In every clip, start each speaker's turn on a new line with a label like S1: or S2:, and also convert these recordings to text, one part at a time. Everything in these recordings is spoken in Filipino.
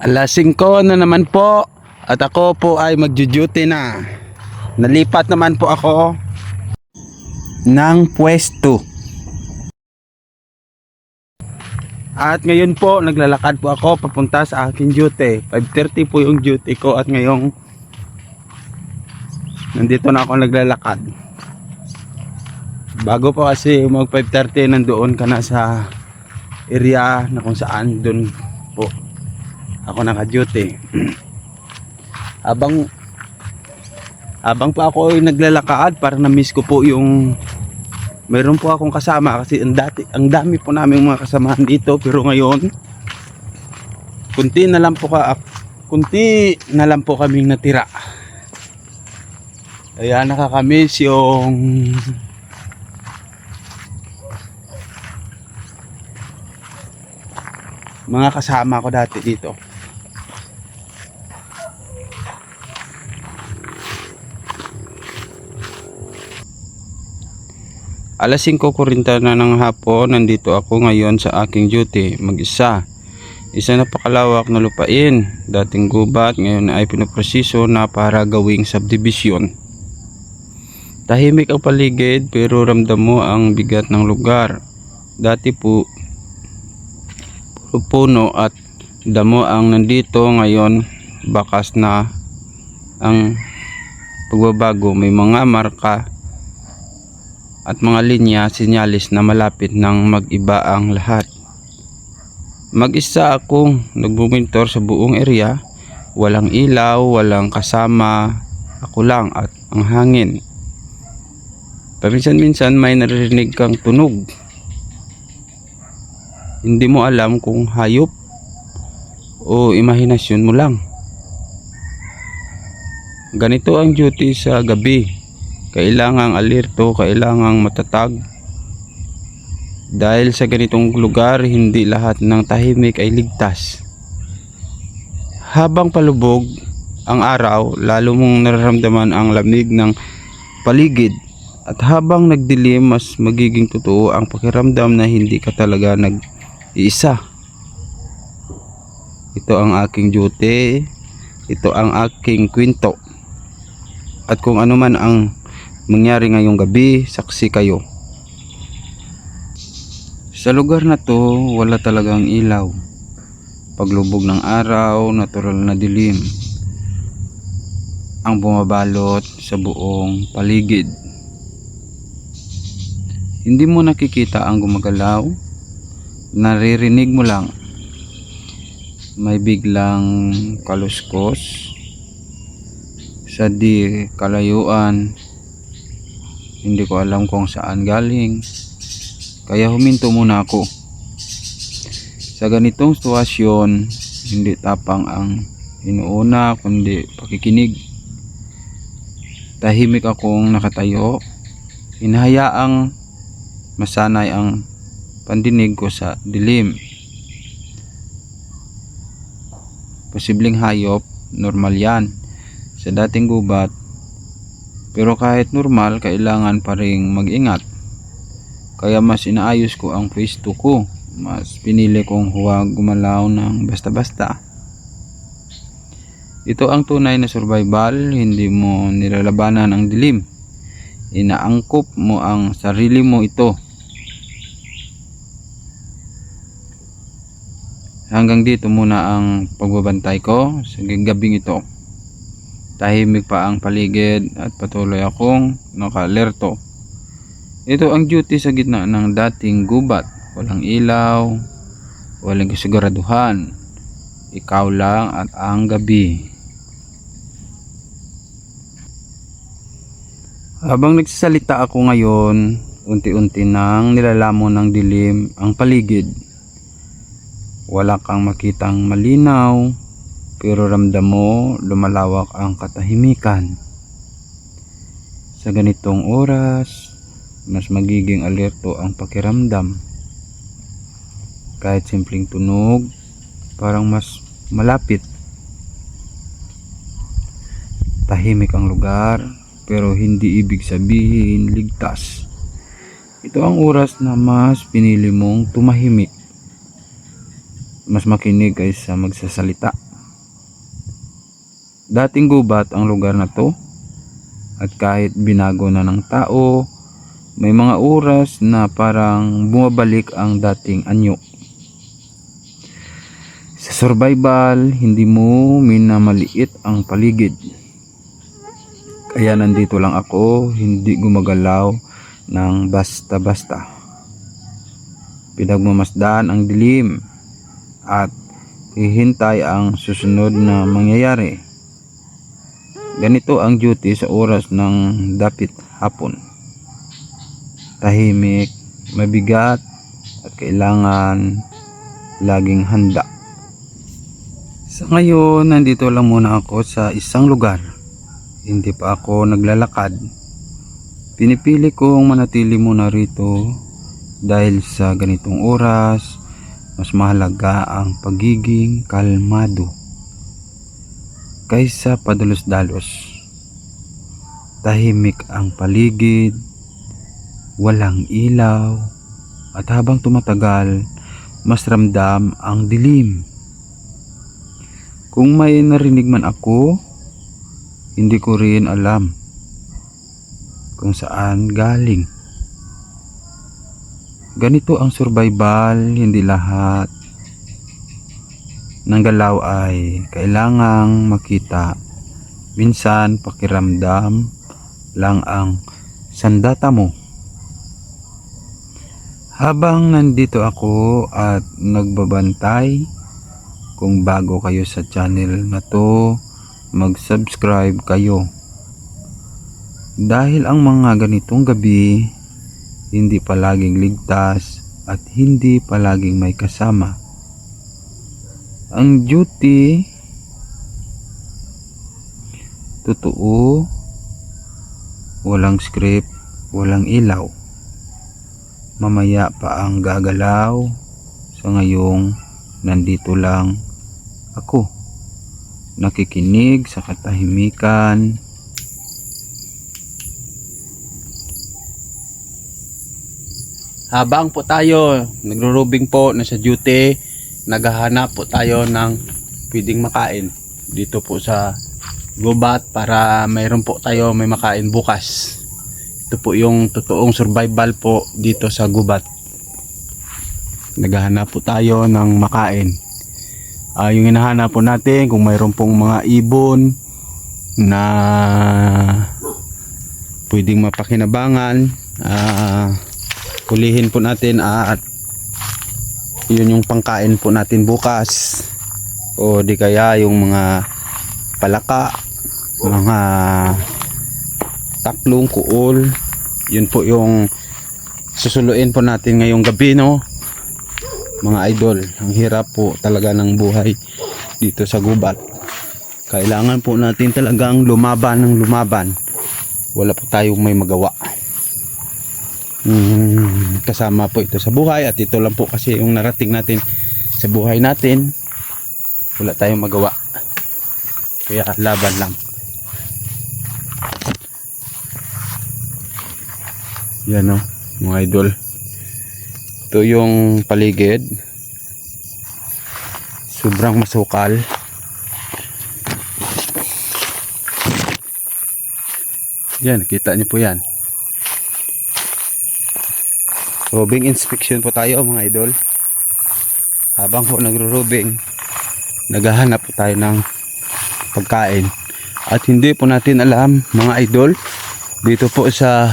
S1: Alas 5 na naman po at ako po ay magjo-duty na. Nalipat naman po ako ng pwesto. At ngayon po naglalakad po ako papunta sa aking duty. 5:30 po yung duty ko at ngayong nandito na ako naglalakad. Bago po kasi mag 5:30 nandoon ka na sa area na kung saan doon po ako naka-duty. Habang pa ako ay naglalakad, parang na-miss ko po yung mayroon po akong kasama kasi ang dami po namin mga kasamahan dito, pero ngayon kunti na lang po kaming natira. Kaya nakakamiss yung mga kasama ko dati dito. Alas 5:40 na ng hapon, nandito ako ngayon sa aking duty, mag-isa. Isa na pakalawak na lupain, dating gubat, ngayon ay pinoproseso na para gawing subdivision. Tahimik ang paligid pero ramdam mo ang bigat ng lugar. Dati po puro puno at damo ang nandito, ngayon bakas na ang pagbabago, may mga marka at mga linya, sinyalis na malapit nang mag-iba ang lahat. Mag-isa akong nagbumintor sa buong area, walang ilaw, walang kasama, ako lang at ang hangin. Paminsan-minsan may naririnig kang tunog. Hindi mo alam kung hayop o imahinasyon mo lang. Ganito ang duty sa gabi. Kailangang alerto, kailangang matatag. Dahil sa ganitong lugar, hindi lahat ng tahimik ay ligtas. Habang palubog ang araw, lalo mong nararamdaman ang lamig ng paligid. At habang nagdilim, mas magiging totoo ang pakiramdam na hindi ka talaga nag-iisa. Ito ang aking duty, ito ang aking kwento. At kung ano man ang mangyari ngayong gabi, saksi kayo. Sa lugar na to, wala talagang ilaw. Paglubog ng araw, natural na dilim ang bumabalot sa buong paligid. Hindi mo nakikita ang gumagalaw, naririnig mo lang. May biglang kaluskos sa di kalayuan. Hindi ko alam kung saan galing, kaya huminto muna ako. Sa ganitong sitwasyon, hindi tapang ang inuuna kundi pakikinig. Tahimik akong nakatayo, hinahayaang masanay ang pandinig ko sa dilim. Posibleng hayop, normal yan sa dating gubat. Pero kahit normal, kailangan pa ring mag-ingat. Kaya mas inaayos ko ang pwesto ko. Mas pinili kong huwag gumalaw ng basta-basta. Ito ang tunay na survival. Hindi mo nilalabanan ang dilim. Inaangkop mo ang sarili mo ito. Hanggang dito muna ang pagbabantay ko sa gabing ito. Tahimik pa ang paligid at patuloy akong naka-alerto. Ito ang duty sa gitna ng dating gubat. Walang ilaw, walang kasiguraduhan. Ikaw lang at ang gabi. Habang nagsasalita ako ngayon, unti-unti nang nilalamon ng dilim ang paligid. Wala kang makitang malinaw, pero ramdam mo lumalawak ang katahimikan. Sa ganitong oras, mas magiging alerto ang pakiramdam. Kahit simpleng tunog, parang mas malapit. Tahimik ang lugar, pero hindi ibig sabihin ligtas. Ito ang oras na mas pinili mong tumahimik. Mas makinig kaysa magsasalita. Dating gubat ang lugar na to, at kahit binago na ng tao, may mga oras na parang bumabalik ang dating anyo. Sa survival, hindi mo minamaliit ang paligid. Kaya nandito lang ako, hindi gumagalaw ng basta-basta. Pinagmamasdan ang dilim at hihintay ang susunod na mangyayari. Ganito ang duty sa oras ng dapit hapon. Tahimik, mabigat, at kailangan laging handa. Sa ngayon, nandito lang muna ako sa isang lugar. Hindi pa ako naglalakad. Pinipili kong manatili muna rito dahil sa ganitong oras, mas mahalaga ang pagiging kalmado kaysa padalos-dalos. Tahimik ang paligid, walang ilaw, at habang tumatagal, mas ramdam ang dilim. Kung may narinig man ako, hindi ko rin alam kung saan galing. Ganito ang survival, hindi lahat ng galaw ay kailangang makita. Minsan pakiramdam lang ang sandata mo. Habang nandito ako at nagbabantay, kung bago kayo sa channel na to, mag-subscribe kayo. Dahil ang mga ganitong gabi, hindi palaging ligtas at hindi palaging may kasama. Ang duty, totoo, walang script, walang ilaw. Mamaya pa ang gagalaw. Sa ngayong nandito lang ako, nakikinig sa katahimikan. Habang po tayo nagro-robing po, nasa duty, naghahanap po tayo ng pwedeng makain dito po sa gubat para mayroon po tayo may makain bukas. Ito po yung totoong survival po dito sa gubat. Naghahanap po tayo ng makain. Yung hinahanap po natin kung mayroon pong mga ibon na pwedeng mapakinabangan, kulihin po natin at yun yung pangkain po natin bukas. O di kaya yung mga palaka, mga taklong, kuol, yun po yung susuluin po natin ngayong gabi, no mga idol. Ang hirap po talaga ng buhay dito sa gubat. Kailangan po natin talagang lumaban ng lumaban. Wala po tayong may magawa. Kasama po ito sa buhay at ito lang po kasi yung narating natin sa buhay natin. Wala tayong magawa, kaya laban lang. Yan, o mga idol, ito yung paligid, sobrang masukal. Yan, nakita niyo po yan. Robing inspection po tayo mga idol. Habang po nagro-robing, naghahanap po tayo ng pagkain. At hindi po natin alam mga idol, dito po sa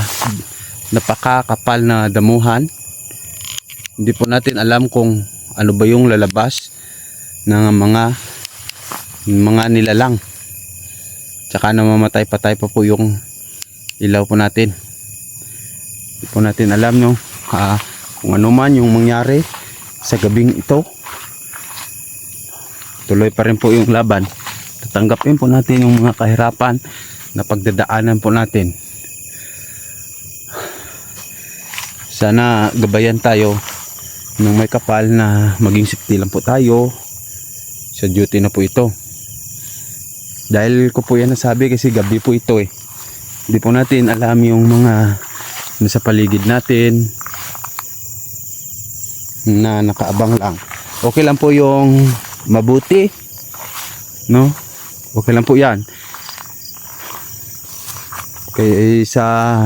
S1: napakakapal na damuhan, hindi po natin alam kung ano ba yung lalabas ng mga nilalang. Tsaka namamatay patay pa po yung ilaw po natin. Hindi po natin alam, no, kung ano man yung mangyari sa gabing ito. Tuloy pa rin po yung laban. Tatanggapin po natin yung mga kahirapan na pagdadaanan po natin. Sana gabayan tayo ng may kapal na maging safety lang po tayo sa duty na po ito. Dahil ko po yan nasabi kasi gabi po ito eh. Hindi po natin alam yung mga nasa paligid natin na nakaabang lang. Okay lang po yung mabuti, no? Okay lang po yan. Okay, sa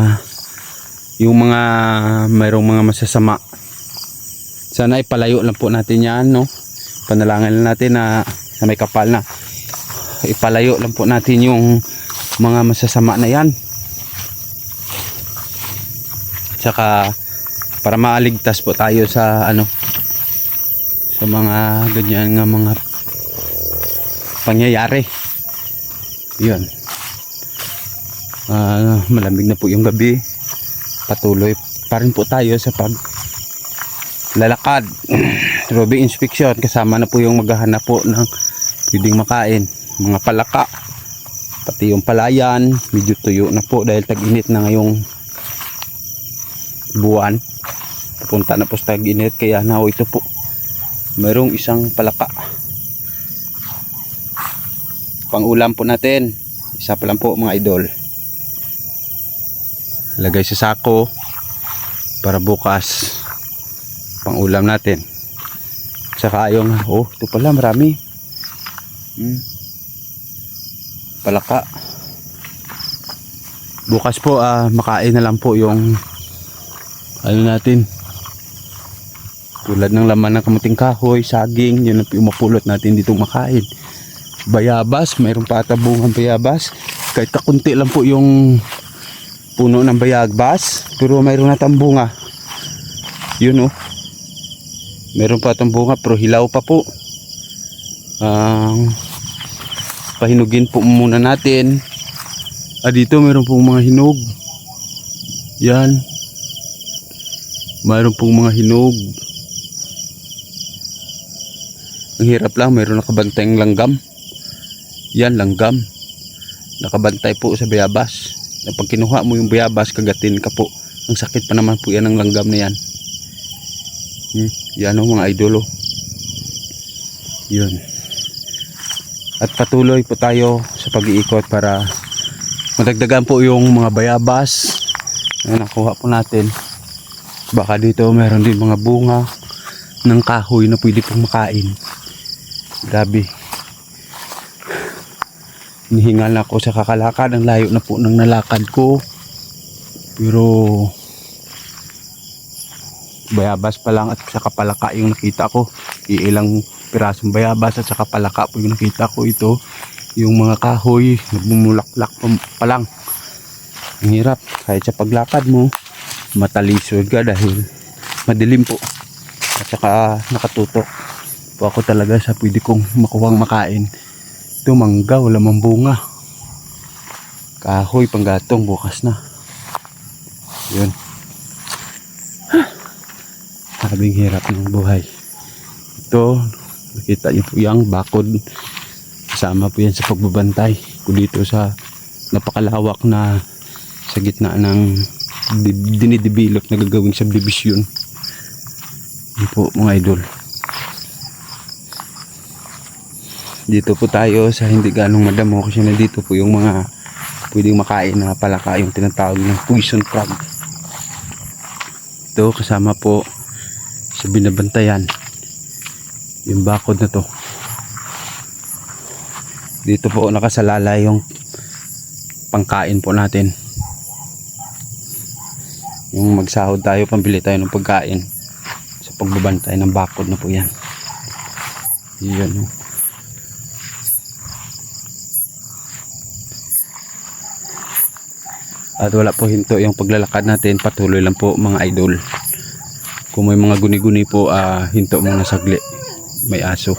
S1: yung mga mayroong mga masasama, sana ipalayo lang po natin yan, no? Panalangin lang natin na sa may kapal na ipalayo lang po natin yung mga masasama na yan. Tsaka para maaligtas po tayo sa ano, sa mga ganyan nga mga pangyayari. Yun. Malamig na po yung gabi. Patuloy pa rin po tayo sa paglalakad. Robing inspection, kasama na po yung maghahanap po ng pwedeng makain, mga palaka, pati yung palayan. Medyo tuyo na po dahil tag-init na ngayong buwan. Pupunta na po sa tag-init, kaya now ito po mayroong isang palaka pang ulam po natin. Isa pa lang po mga idol, lagay sa sako para bukas pang ulam natin. Saka yung ito pala marami palaka. Bukas po makain na lang po yung ano natin, tulad ng laman ng kamuting kahoy, saging, yun ang mapulot natin dito makain. Bayabas, mayroon pa ata bungang bayabas, kahit kakunti lang po yung puno ng bayabas, pero mayroon na tayong bunga. Yun mayroon pa itong bunga pero hilaw pa po. Pahinugin po muna natin. Dito mayroon pong mga hinog. Yan, mayroon pong mga hinog. Ang hirap lang, mayroon nakabantayang langgam. Yan, langgam nakabantay po sa bayabas, na pag kinuha mo yung bayabas kagatin ka po. Ang sakit pa naman po yan ng langgam na yan. Yan mga idolo. Yun. At patuloy po tayo sa pag-iikot para madagdagan po yung mga bayabas na nakuha po natin. Baka dito meron din mga bunga ng kahoy na pwede pong makain. Grabe, nihingal na ako sa kakalakad. Ang layo na po ng nalakad ko, pero bayabas pa lang at saka palaka yung nakita ko. Ilang pirasong bayabas at saka palaka po yung nakita ko. Ito yung mga kahoy nagbumulaklak pa lang. Ang hirap, kahit sa paglakad mo matalisod ka dahil madilim po at saka nakatutok po ako talaga sa pwede kong makuhang makain. Ito mangga, wala mang bunga. Kahoy panggatong, bukas na. Yun. Sabing hirap ng buhay. Ito, nakita niyo po yung bakod. Kasama po yan sa pagbabantay ko dito sa napakalawak na sa gitna ng dinidevelop na gagawing subdivision. Yun po mga idol. Dito po tayo sa hindi ganong madamo kasi nandito po yung mga pwedeng makain na palaka, yung tinatawag ng poison frog. Ito kasama po sa binabantayan yung bakod na to. Dito po nakasalala yung pangkain po natin, yung magsahod tayo, pambili tayo ng pagkain sa pagbabantay ng bakod na po yan. Yun. At wala po hinto yung paglalakad natin, patuloy lang po mga idol. Kung may mga guni-guni po, hinto muna saglit, may aso.